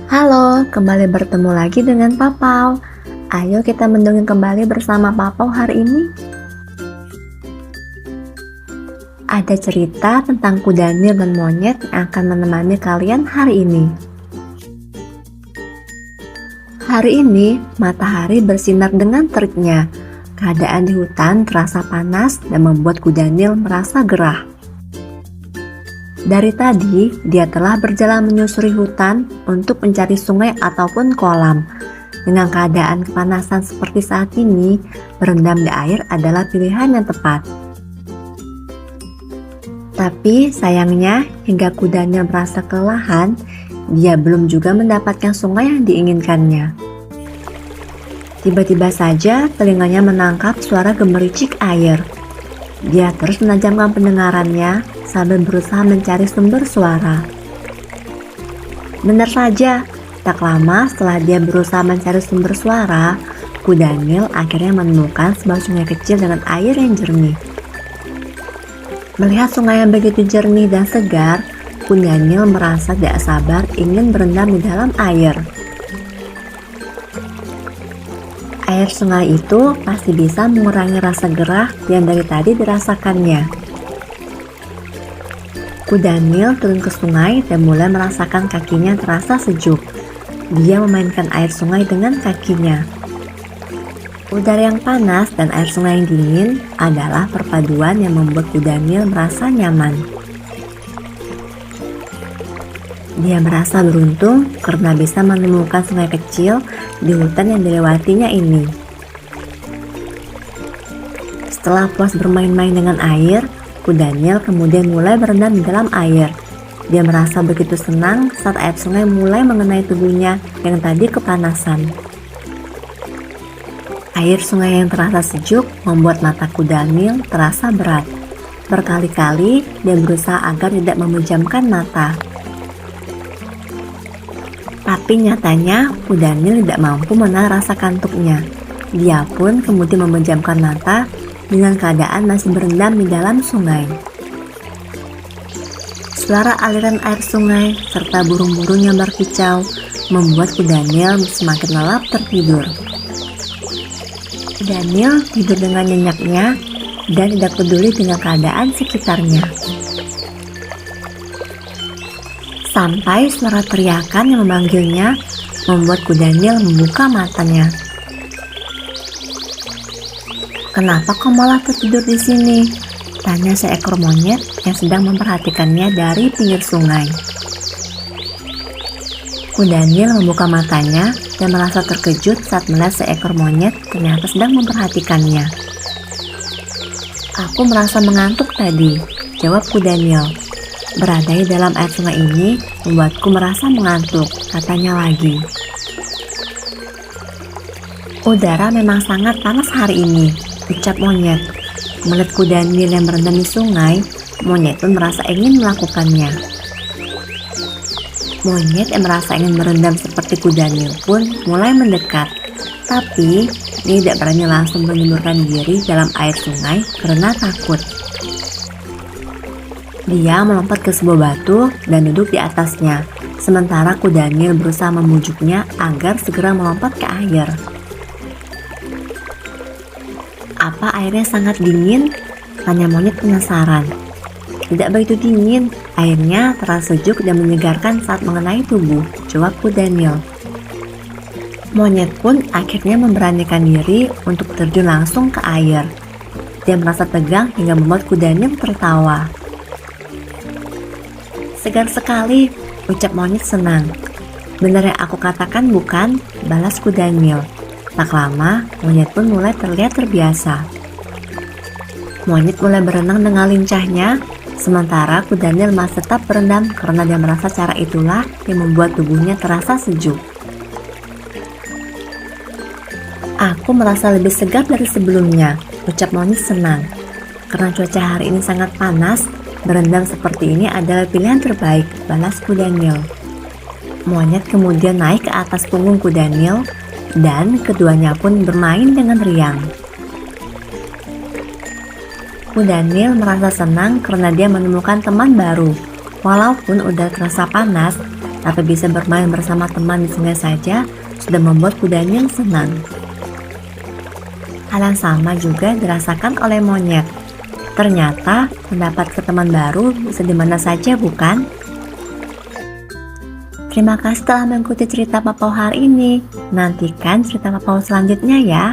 Halo, kembali bertemu lagi dengan Papau. Ayo kita mendongeng kembali bersama Papau hari ini. Ada cerita tentang kuda nil dan monyet yang akan menemani kalian hari ini. Hari ini, matahari bersinar dengan teriknya. Keadaan di hutan terasa panas dan membuat kuda nil merasa gerah. Dari tadi, dia telah berjalan menyusuri hutan untuk mencari sungai ataupun kolam. Dengan keadaan kepanasan seperti saat ini, berendam di air adalah pilihan yang tepat. Tapi sayangnya, hingga kuda nil merasa kelelahan, dia belum juga mendapatkan sungai yang diinginkannya. Tiba-tiba saja telinganya menangkap suara gemericik air. Dia terus menajamkan pendengarannya sambil berusaha mencari sumber suara. Benar saja, tak lama setelah dia berusaha mencari sumber suara, kuda nil akhirnya menemukan sebuah sungai kecil dengan air yang jernih. Melihat sungai yang begitu jernih dan segar, kuda nil merasa tidak sabar ingin berendam di dalam air. Air sungai itu pasti bisa mengurangi rasa gerah yang dari tadi dirasakannya. Kuda nil turun ke sungai dan mulai merasakan kakinya terasa sejuk. Dia memainkan air sungai dengan kakinya. Udara yang panas dan air sungai yang dingin adalah perpaduan yang membuat kuda nil merasa nyaman. Dia merasa beruntung karena bisa menemukan sungai kecil di hutan yang dilewatinya ini. Setelah puas bermain-main dengan air, kuda nil kemudian mulai berendam di dalam air. Dia merasa begitu senang saat air sungai mulai mengenai tubuhnya yang tadi kepanasan. Air sungai yang terasa sejuk membuat mata kuda nil terasa berat. Berkali-kali dia berusaha agar tidak memejamkan mata. Tapi nyatanya kuda nil tidak mampu menahan rasa kantuknya. Dia pun kemudian memejamkan mata dengan keadaan masih berendam di dalam sungai. Suara aliran air sungai serta burung-burung yang berkicau membuat kuda nil semakin lelap tertidur. Kuda nil tidur dengan nyenyaknya dan tidak peduli dengan keadaan sekitarnya. Sampai suara teriakan yang memanggilnya membuat kuda nil membuka matanya. "Kenapa kau malah tertidur di sini?" tanya seekor monyet yang sedang memperhatikannya dari pinggir sungai. Kuda nil membuka matanya dan merasa terkejut saat melihat seekor monyet ternyata sedang memperhatikannya. "Aku merasa mengantuk tadi," jawab kuda nil. "Berada di dalam air sungai ini membuatku merasa mengantuk," katanya lagi. "Udara memang sangat panas hari ini," ucap monyet. Melihat kuda nil yang berendam di sungai, monyet pun merasa ingin melakukannya. Monyet yang merasa ingin berendam seperti kuda nil pun mulai mendekat. Tapi dia tidak berani langsung menyemburkan diri dalam air sungai karena takut. Dia melompat ke sebuah batu dan duduk di atasnya, sementara kuda nil berusaha membujuknya agar segera melompat ke air. "Apa airnya sangat dingin?" tanya monyet penasaran. "Tidak begitu dingin, airnya terasa sejuk dan menyegarkan saat mengenai tubuh," jawab kuda nil. Monyet pun akhirnya memberanikan diri untuk terjun langsung ke air. Dia merasa tegang hingga membuat kuda nil tertawa. "Segar sekali," ucap monyet senang. "Benar yang aku katakan bukan?" balas kuda nil. Tak lama, monyet pun mulai terlihat terbiasa. Monyet mulai berenang dengan lincahnya, sementara kuda nil masih tetap berendam karena dia merasa cara itulah yang membuat tubuhnya terasa sejuk. "Aku merasa lebih segar dari sebelumnya," ucap monyet senang. "Karena cuaca hari ini sangat panas, berendam seperti ini adalah pilihan terbaik," balas kuda nil. Monyet kemudian naik ke atas punggung kuda nil dan keduanya pun bermain dengan riang. Kuda nil merasa senang karena dia menemukan teman baru. Walaupun udara terasa panas, tapi bisa bermain bersama teman di sungai saja sudah membuat Bu Daniel senang. Hal yang sama juga dirasakan oleh monyet. Ternyata mendapatkan teman baru bisa di mana saja, bukan? Terima kasih telah mengikuti cerita Papau hari ini. Nantikan cerita Papau selanjutnya ya.